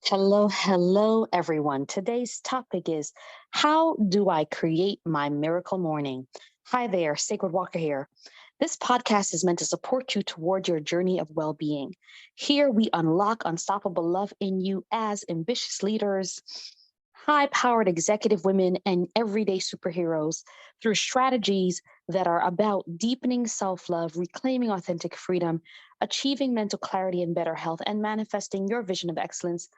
Hello, everyone. Today's topic is how do I create my miracle morning? Hi there, Sacred Walker here. This podcast is meant to support you toward your journey of well being. Here we unlock unstoppable love in you as ambitious leaders, high powered executive women, and everyday superheroes through strategies that are about deepening self love, reclaiming authentic freedom, achieving mental clarity and better health, and manifesting your vision of excellence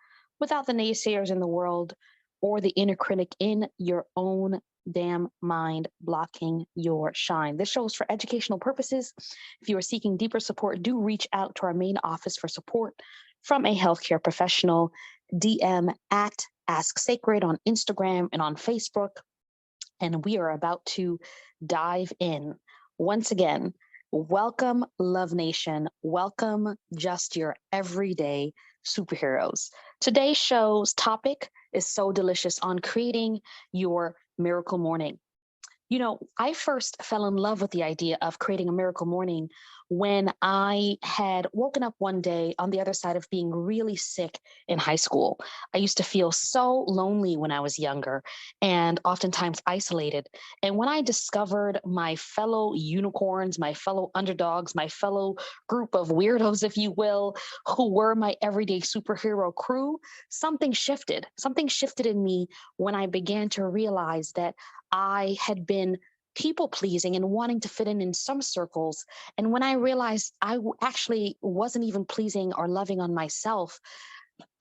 without the naysayers in the world or the inner critic in your own damn mind blocking your shine. This show is for educational purposes. If you are seeking deeper support, do reach out to our main office for support from a healthcare professional. DM at Ask Sacred on Instagram and on Facebook. And we are about to dive in. Once again, welcome, Love Nation. Welcome, just your everyday superheroes. Today's show's topic is so delicious on creating your miracle morning. I first fell in love with the idea of creating a miracle morning when I had woken up one day on the other side of being really sick in high school. I used to feel so lonely when I was younger and oftentimes isolated. And when I discovered my fellow unicorns, my fellow underdogs, my fellow group of weirdos, if you will, who were my everyday superhero crew, something shifted. Something shifted in me when I began to realize that I had been people pleasing and wanting to fit in some circles. And when I realized actually wasn't even pleasing or loving on myself,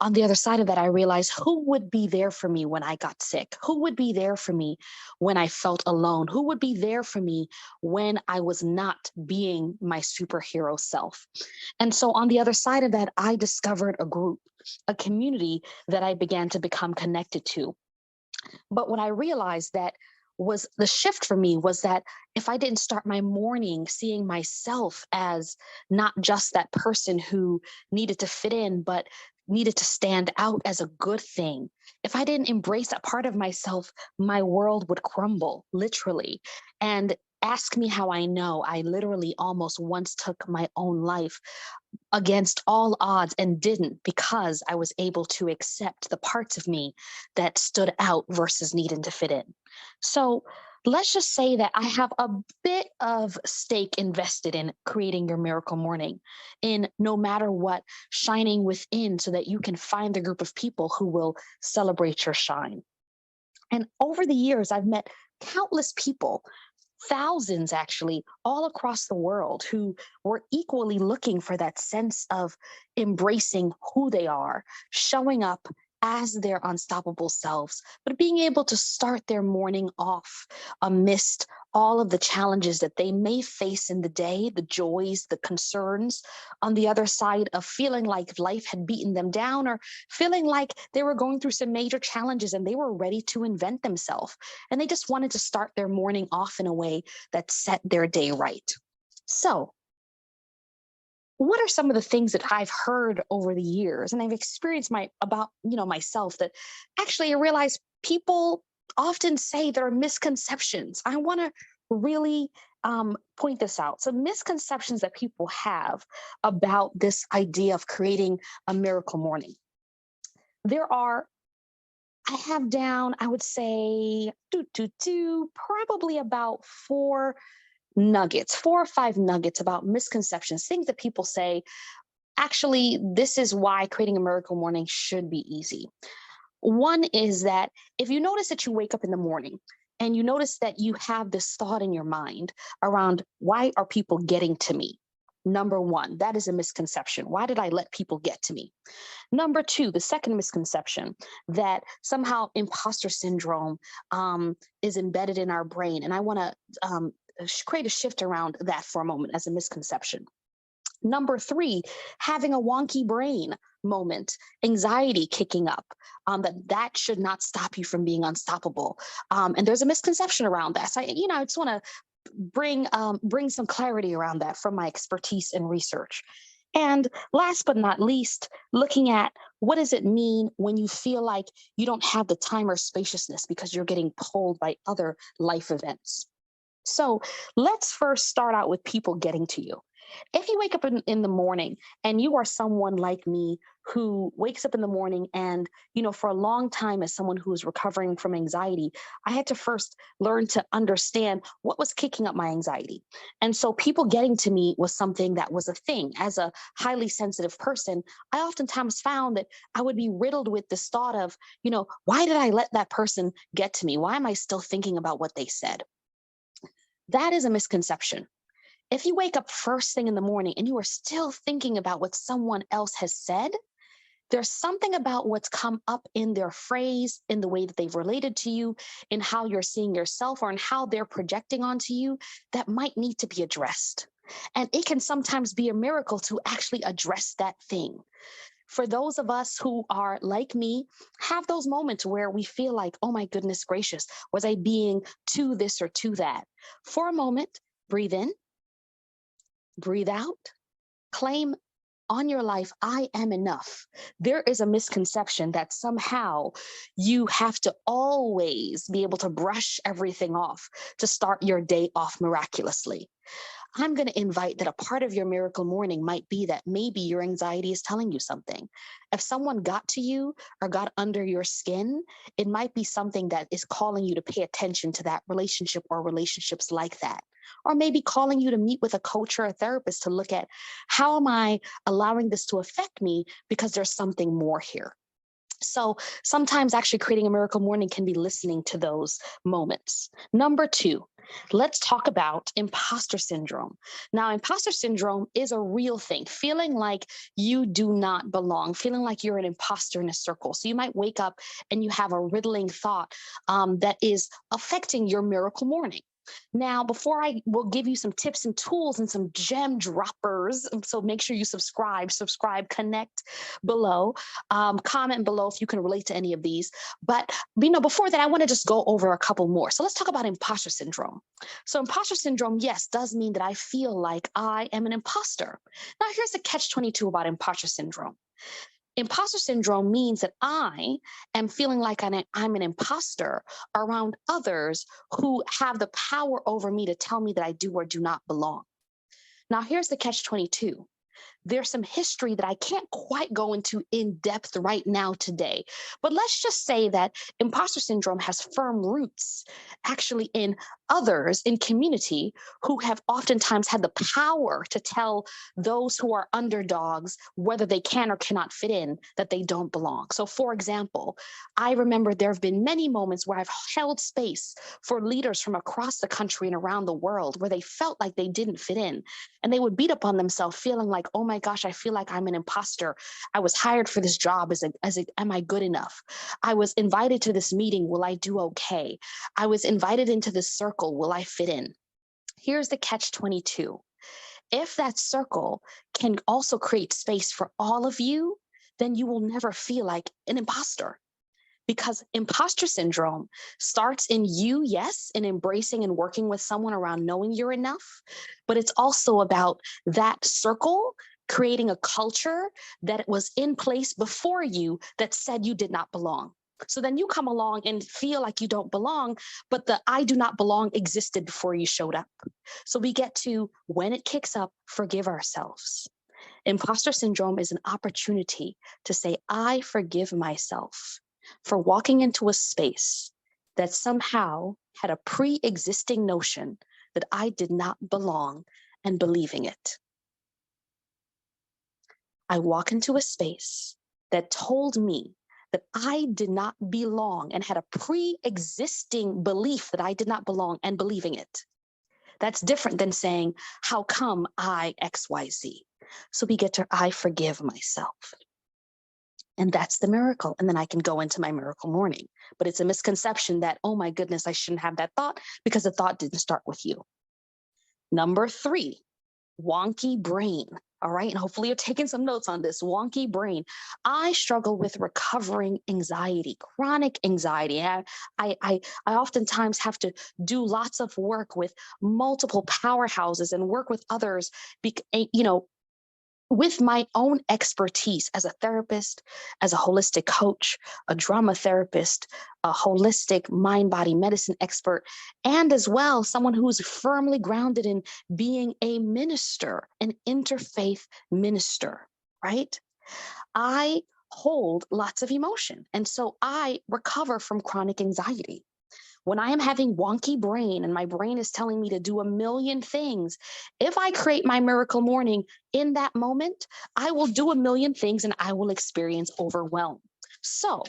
on the other side of that, I realized who would be there for me when I got sick? Who would be there for me when I felt alone? Who would be there for me when I was not being my superhero self? And so on the other side of that, I discovered a group, a community that I began to become connected to. But what I realized that was the shift for me was that if I didn't start my morning seeing myself as not just that person who needed to fit in, but needed to stand out as a good thing, if I didn't embrace that part of myself, my world would crumble, literally. And ask me how I know. I literally almost once took my own life against all odds and didn't because I was able to accept the parts of me that stood out versus needing to fit in. So let's just say that I have a bit of stake invested in creating your miracle morning, in no matter what, shining within so that you can find the group of people who will celebrate your shine. And over the years, I've met countless people, thousands actually, all across the world who were equally looking for that sense of embracing who they are, showing up as their unstoppable selves, but being able to start their morning off amidst all of the challenges that they may face in the day, the joys, the concerns, on the other side of feeling like life had beaten them down or feeling like they were going through some major challenges and they were ready to invent themselves. And they just wanted to start their morning off in a way that set their day right. So, what are some of the things that I've heard over the years and I've experienced myself that actually I realize people often say there are misconceptions. I want to really point this out. Some misconceptions that people have about this idea of creating a miracle morning. There are I have down, I would say, probably about four or five nuggets about misconceptions, things that people say, actually, this is why creating a miracle morning should be easy. One is that if you notice that you wake up in the morning and you notice that you have this thought in your mind around why are people getting to me? Number one, that is a misconception. Why did I let people get to me? Number two, the second misconception that somehow imposter syndrome is embedded in our brain. And I want to create a shift around that for a moment as a misconception. Number three, having a wonky brain moment, anxiety kicking up, that should not stop you from being unstoppable. And there's a misconception around that. So, I just want to bring some clarity around that from my expertise and research. And last but not least, looking at what does it mean when you feel like you don't have the time or spaciousness because you're getting pulled by other life events. So let's first start out with people getting to you. If you wake up in the morning and you are someone like me who wakes up in the morning and, for a long time, as someone who is recovering from anxiety, I had to first learn to understand what was kicking up my anxiety. And so people getting to me was something that was a thing. As a highly sensitive person, I oftentimes found that I would be riddled with this thought of, why did I let that person get to me? Why am I still thinking about what they said? That is a misconception. If you wake up first thing in the morning and you are still thinking about what someone else has said, there's something about what's come up in their phrase, in the way that they've related to you, in how you're seeing yourself, or in how they're projecting onto you that might need to be addressed. And it can sometimes be a miracle to actually address that thing. For those of us who are like me, have those moments where we feel like, oh my goodness gracious, was I being to this or to that? For a moment, breathe in, breathe out, claim on your life, I am enough. There is a misconception that somehow you have to always be able to brush everything off to start your day off miraculously. I'm going to invite that a part of your miracle morning might be that maybe your anxiety is telling you something. If someone got to you or got under your skin, it might be something that is calling you to pay attention to that relationship or relationships like that. Or maybe calling you to meet with a coach or a therapist to look at, how am I allowing this to affect me, because there's something more here. So sometimes actually creating a miracle morning can be listening to those moments. Number two, let's talk about imposter syndrome. Now, imposter syndrome is a real thing, feeling like you do not belong, feeling like you're an imposter in a circle. So you might wake up and you have a riddling thought that is affecting your miracle morning. Now, before I will give you some tips and tools and some gem droppers, so make sure you subscribe, connect below, comment below if you can relate to any of these. But before that, I want to just go over a couple more. So let's talk about imposter syndrome. So imposter syndrome, yes, does mean that I feel like I am an imposter. Now, here's the catch-22 about imposter syndrome. Imposter syndrome means that I am feeling like I'm an imposter around others who have the power over me to tell me that I do or do not belong. Now, here's the catch-22. There's some history that I can't quite go into in depth right now today. But let's just say that imposter syndrome has firm roots actually in others in community who have oftentimes had the power to tell those who are underdogs, whether they can or cannot fit in, that they don't belong. So, for example, I remember there have been many moments where I've held space for leaders from across the country and around the world where they felt like they didn't fit in, and they would beat up on themselves, feeling like, oh my gosh, I feel like I'm an imposter. I was hired for this job. Am I good enough? I was invited to this meeting. Will I do okay? I was invited into this circle. Will I fit in? Here's the catch-22. If that circle can also create space for all of you, then you will never feel like an imposter. Because imposter syndrome starts in you, yes, in embracing and working with someone around knowing you're enough, but it's also about that circle creating a culture that was in place before you that said you did not belong. So then you come along and feel like you don't belong, but the I do not belong existed before you showed up. So we get to, when it kicks up, forgive ourselves. Imposter syndrome is an opportunity to say, I forgive myself for walking into a space that somehow had a pre-existing notion that I did not belong and believing it. I walk into a space that told me that I did not belong and had a pre-existing belief that I did not belong and believing it. That's different than saying, how come I XYZ? So we get to, I forgive myself. And that's the miracle. And then I can go into my miracle morning. But it's a misconception that, oh my goodness, I shouldn't have that thought because the thought didn't start with you. Number 3, wonky brain. All right. And hopefully you're taking some notes on this wonky brain. I struggle with recovering anxiety, chronic anxiety. I oftentimes have to do lots of work with multiple powerhouses and work with others, with my own expertise as a therapist, as a holistic coach, a drama therapist, a holistic mind body medicine expert, and as well, someone who's firmly grounded in being a minister, an interfaith minister, right? I hold lots of emotion. And so I recover from chronic anxiety. When I am having wonky brain and my brain is telling me to do a million things, if I create my miracle morning in that moment, I will do a million things and I will experience overwhelm. So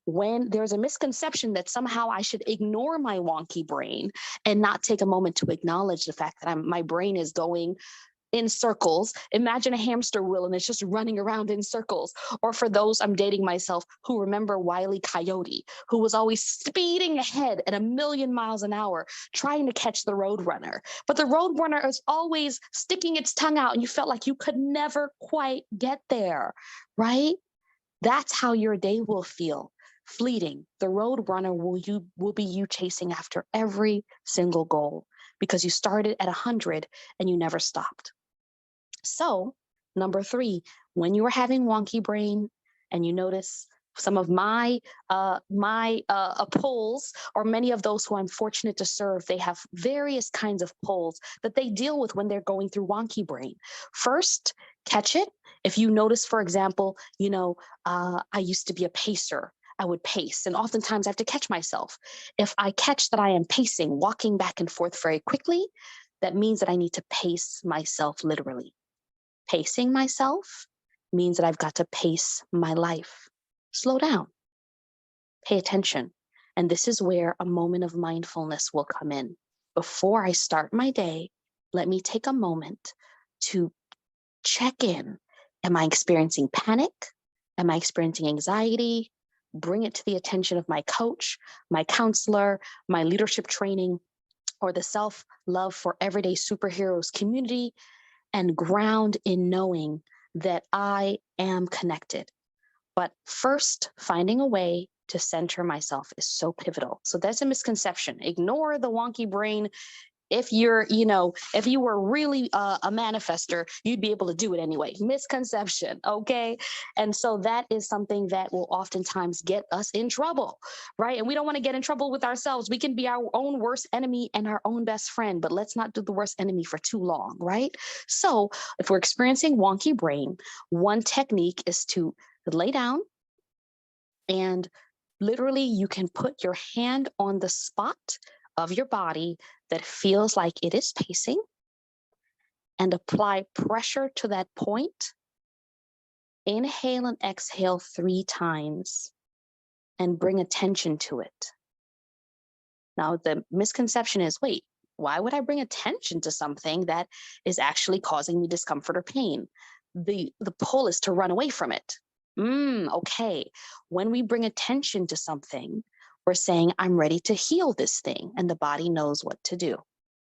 when there's a misconception that somehow I should ignore my wonky brain and not take a moment to acknowledge the fact that my brain is going in circles. Imagine a hamster wheel and it's just running around in circles. Or for those, I'm dating myself, who remember Wile E. Coyote, who was always speeding ahead at a million miles an hour, trying to catch the roadrunner. But the roadrunner is always sticking its tongue out and you felt like you could never quite get there, right? That's how your day will feel. Fleeting. The roadrunner will be you chasing after every single goal because you started at 100 and you never stopped. So, number three, when you are having wonky brain and you notice some of my polls, or many of those who I'm fortunate to serve, they have various kinds of polls that they deal with when they're going through wonky brain. First, catch it. If you notice, for example, I used to be a pacer. I would pace, and oftentimes I have to catch myself. If I catch that I am pacing, walking back and forth very quickly, that means that I need to pace myself literally. Pacing myself means that I've got to pace my life. Slow down, pay attention. And this is where a moment of mindfulness will come in. Before I start my day, let me take a moment to check in. Am I experiencing panic? Am I experiencing anxiety? Bring it to the attention of my coach, my counselor, my leadership training, or the self-love for everyday superheroes community, and ground in knowing that I am connected. But first, finding a way to center myself is so pivotal. So that's a misconception. Ignore the wonky brain. If if you were really a manifester, you'd be able to do it anyway. Misconception, okay? And so that is something that will oftentimes get us in trouble, right? And we don't want to get in trouble with ourselves. We can be our own worst enemy and our own best friend, but let's not do the worst enemy for too long, right? So if we're experiencing wonky brain, one technique is to lay down and literally you can put your hand on the spot of your body that feels like it is pacing and apply pressure to that point. Inhale and exhale 3 times and bring attention to it. Now, the misconception is, wait, why would I bring attention to something that is actually causing me discomfort or pain? The pull is to run away from it. Okay. When we bring attention to something, we're saying, I'm ready to heal this thing, and the body knows what to do.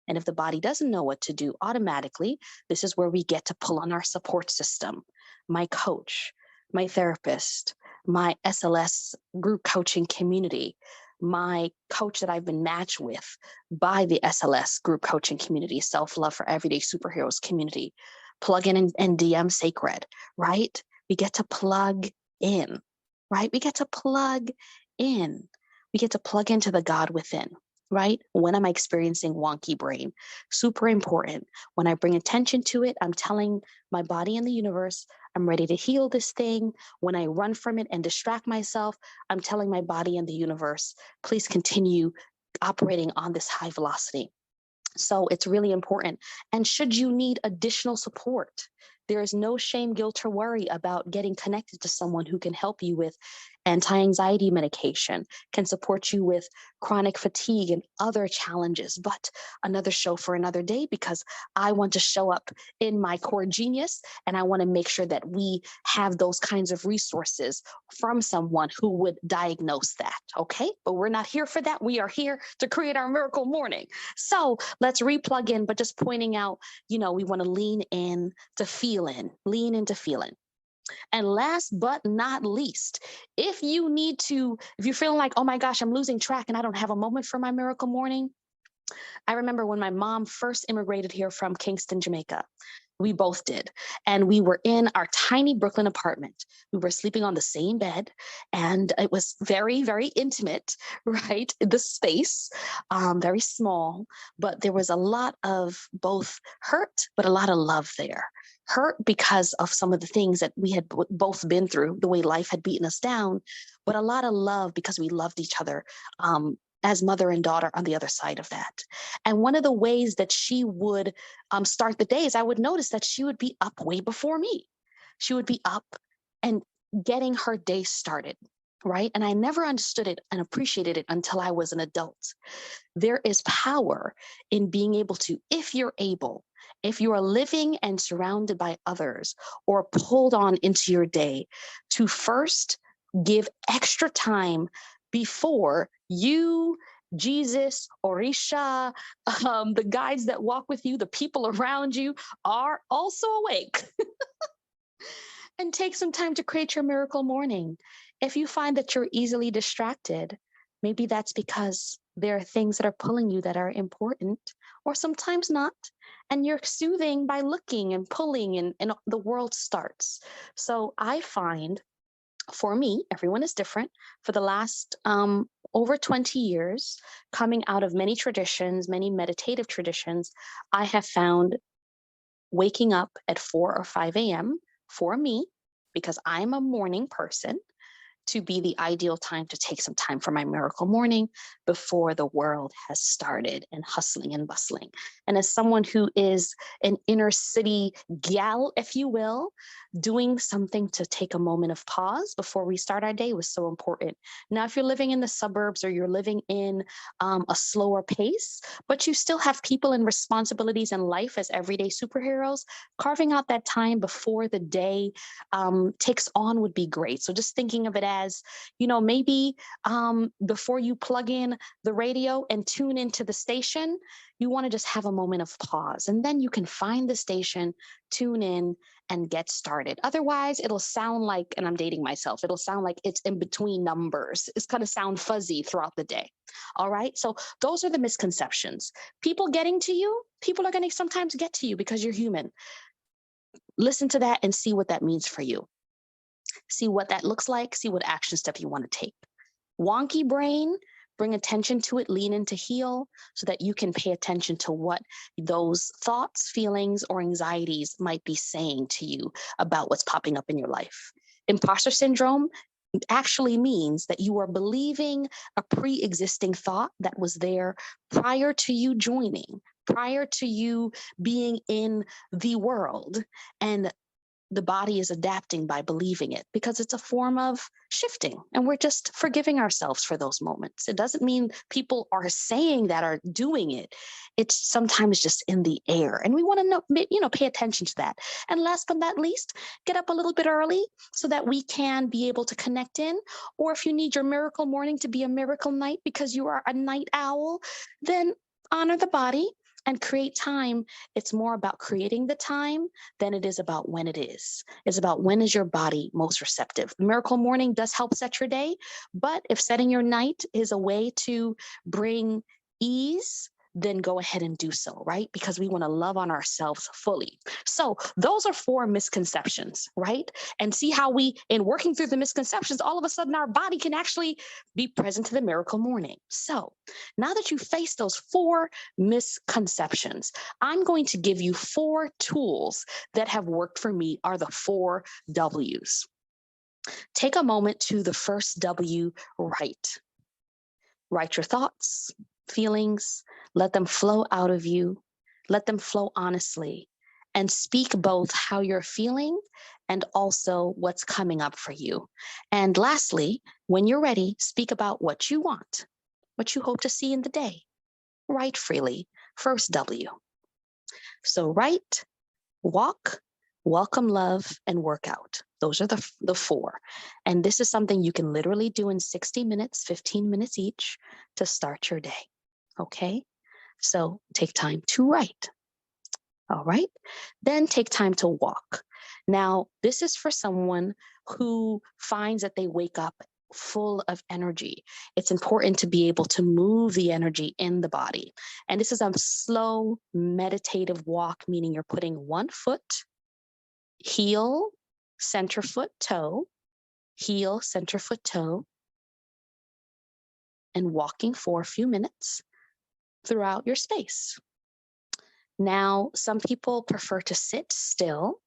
And if the body doesn't know what to do automatically, this is where we get to pull on our support system. My coach, my therapist, my SLS group coaching community, my coach that I've been matched with by the SLS group coaching community, Self-Love for Everyday Superheroes community. Plug in and DM Sacred, right? We get to plug in, right? We get to plug in. We get to plug into the God within, right? When am I experiencing wonky brain? Super important. When I bring attention to it, I'm telling my body and the universe, I'm ready to heal this thing. When I run from it and distract myself, I'm telling my body and the universe, please continue operating on this high velocity. So it's really important. And should you need additional support, there is no shame, guilt, or worry about getting connected to someone who can help you with anti-anxiety medication, can support you with chronic fatigue and other challenges. But another show for another day, because I want to show up in my core genius and I want to make sure that we have those kinds of resources from someone who would diagnose that. Okay, but we're not here for that. We are here to create our miracle morning. So let's replug in, but just pointing out, we want to lean in to lean into feeling. And last but not least, if you're feeling like, oh my gosh, I'm losing track and I don't have a moment for my miracle morning. I remember when my mom first immigrated here from Kingston, Jamaica. We both did. And we were in our tiny Brooklyn apartment. We were sleeping on the same bed, and it was very, very intimate, right? The space, very small, but there was a lot of both hurt, but a lot of love there. Hurt because of some of the things that we had both been through, the way life had beaten us down, but a lot of love because we loved each other. As mother and daughter on the other side of that. And one of the ways that she would start the days, I would notice that she would be up way before me. She would be up and getting her day started, right? And I never understood it and appreciated it until I was an adult. There is power in being able to, if you're able, if you are living and surrounded by others or pulled on into your day, to first give extra time before you, Jesus, Orisha, the guides that walk with you, the people around you are also awake. And take some time to create your miracle morning. If you find that you're easily distracted, maybe that's because there are things that are pulling you that are important, or sometimes not. And you're soothing by looking and pulling, and the world starts. So I find, for me, everyone is different. For the last over 20 years, coming out of many traditions, many meditative traditions, I have found waking up at 4 or 5 a.m. for me, because I'm a morning person, to be the ideal time to take some time for my miracle morning before the world has started and hustling and bustling. And as someone who is an inner city gal, if you will, doing something to take a moment of pause before we start our day was so important. Now, if you're living in the suburbs or you're living in a slower pace, but you still have people and responsibilities in life as everyday superheroes, carving out that time before the day takes on would be great. So just thinking of it as, maybe before you plug in the radio and tune into the station, you want to just have a moment of pause, and then you can find the station, tune in, and get started. Otherwise, it'll sound like, and I'm dating myself, it'll sound like it's in between numbers. It's going to sound fuzzy throughout the day. All right. So those are the misconceptions. People getting to you, people are going to sometimes get to you because you're human. Listen to that and see what that means for you. See what that looks like, see what action step you want to take. Wonky brain, bring attention to it, lean into heal, so that you can pay attention to what those thoughts, feelings, or anxieties might be saying to you about what's popping up in your life. Imposter syndrome actually means that you are believing a pre-existing thought that was there prior to you joining, prior to you being in the world. And the body is adapting by believing it, because it's a form of shifting, and we're just forgiving ourselves for those moments. It doesn't mean people are saying that or doing it. It's sometimes just in the air, and we want to pay attention to that. And last but not least, get up a little bit early so that we can be able to connect in. Or if you need your miracle morning to be a miracle night because you are a night owl, then honor the body and create time. It's more about creating the time than it is about when it is. It's about when is your body most receptive. Miracle morning does help set your day, but if setting your night is a way to bring ease, then go ahead and do so, right? Because we want to love on ourselves fully. So those are 4 misconceptions, right? And see how in working through the misconceptions, all of a sudden our body can actually be present to the miracle morning. So now that you face those 4 misconceptions, I'm going to give you 4 tools that have worked for me, are the 4 W's. Take a moment to the first W, write. Write your thoughts, feelings, let them flow out of you, let them flow honestly, and speak both how you're feeling and also what's coming up for you. And lastly, when you're ready, speak about what you want, what you hope to see in the day. Write freely, first W. So write, walk, welcome love, and work out. Those are the 4. And this is something you can literally do in 60 minutes, 15 minutes each to start your day. Okay? So take time to write. All right? Then take time to walk. Now, this is for someone who finds that they wake up full of energy. It's important to be able to move the energy in the body. And this is a slow meditative walk, meaning you're putting one foot, heel, center foot, toe, heel, center foot, toe, and walking for a few minutes throughout your space. Now, some people prefer to sit still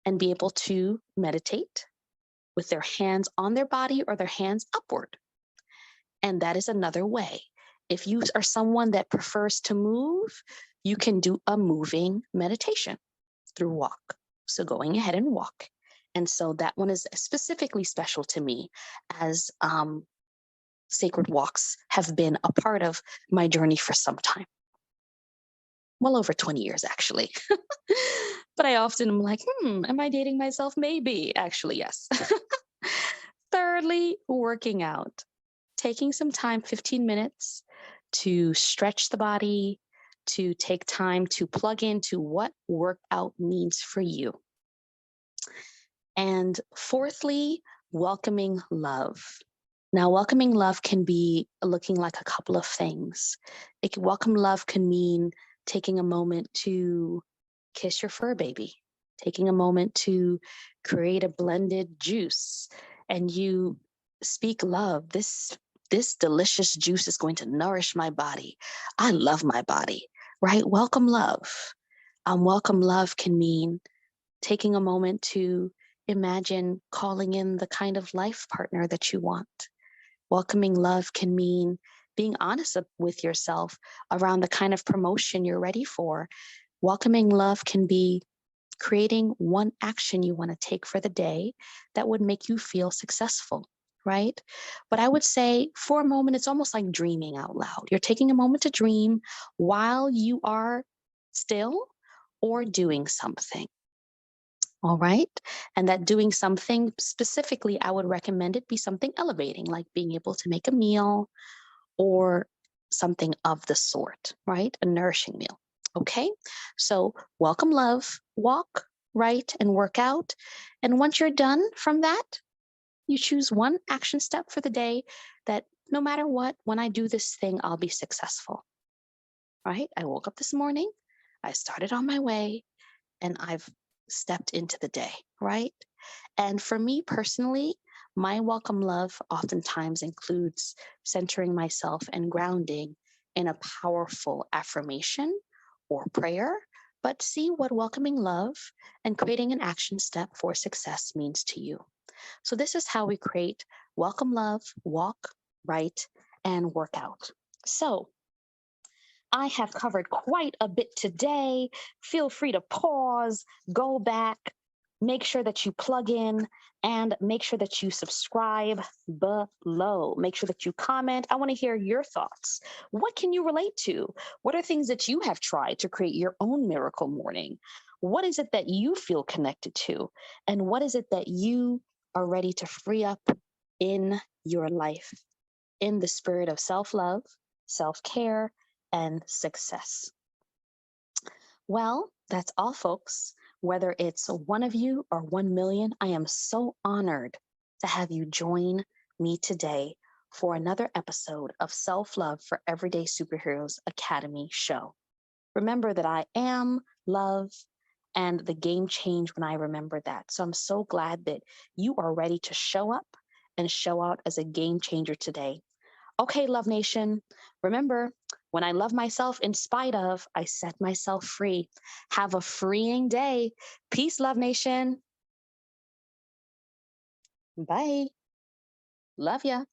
and be able to meditate with their hands on their body or their hands upward. And that is another way. If you are someone that prefers to move, you can do a moving meditation through walk. So going ahead and walk. And so that one is specifically special to me, as sacred walks have been a part of my journey for some time. Well over 20 years, actually. But I often am like, am I dating myself? Maybe. Actually, yes. Thirdly, working out. Taking some time, 15 minutes, to stretch the body, to take time to plug into what workout means for you. And fourthly, welcoming love. Now, welcoming love can be looking like a couple of things. Welcome love can mean taking a moment to kiss your fur baby, taking a moment to create a blended juice, and you speak love. This delicious juice is going to nourish my body. I love my body, right? Welcome love. Welcome love can mean taking a moment to imagine calling in the kind of life partner that you want. Welcoming love can mean being honest with yourself around the kind of promotion you're ready for. Welcoming love can be creating one action you want to take for the day that would make you feel successful, right? But I would say for a moment, it's almost like dreaming out loud. You're taking a moment to dream while you are still or doing something. All right. And that doing something specifically, I would recommend it be something elevating, like being able to make a meal or something of the sort, right? A nourishing meal. Okay. So welcome love, walk, write, and work out. And once you're done from that, you choose one action step for the day that no matter what, when I do this thing, I'll be successful. Right? I woke up this morning, I started on my way, and I've stepped into the day, right? And for me personally, my welcome love oftentimes includes centering myself and grounding in a powerful affirmation or prayer, but see what welcoming love and creating an action step for success means to you. So this is how we create welcome love, walk, write, and work out. So I have covered quite a bit today. Feel free to pause, go back, make sure that you plug in, and make sure that you subscribe below. Make sure that you comment. I want to hear your thoughts. What can you relate to? What are things that you have tried to create your own miracle morning? What is it that you feel connected to? And what is it that you are ready to free up in your life in the spirit of self-love, self-care, and success? Well, that's all, folks. Whether it's one of you or 1 million, I am so honored to have you join me today for another episode of Self Love for Everyday Superheroes Academy show. Remember that I am love, and the game changed when I remember that. So I'm so glad that you are ready to show up and show out as a game changer today. Okay, Love Nation, remember, when I love myself in spite of, I set myself free. Have a freeing day. Peace, Love Nation. Bye. Love ya.